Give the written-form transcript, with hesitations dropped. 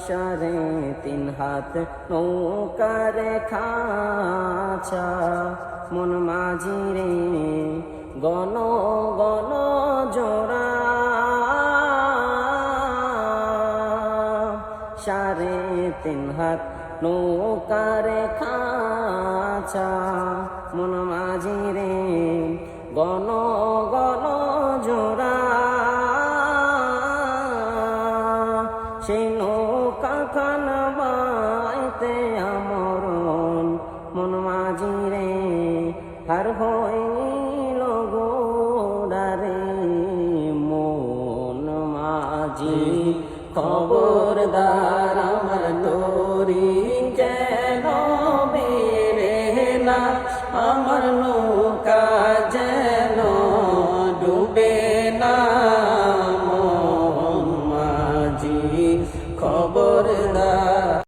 সাড়ে তিন হাত নৌকার খাঁচা মন মাঝি রে গণ গণ জোড়া সাড়ে তিন হাত নৌকার খাঁচা মন মাঝি রে গণ গণ জোড়া সেই নৌকা খান বাইতে আমরণ মন মাঝি রে হার হইল গোড়ারে মন মাঝি খবরদার আমার তোরি যেন বেরে না আমার নৌকা যেন ডুবে না মন মাঝি খবরদার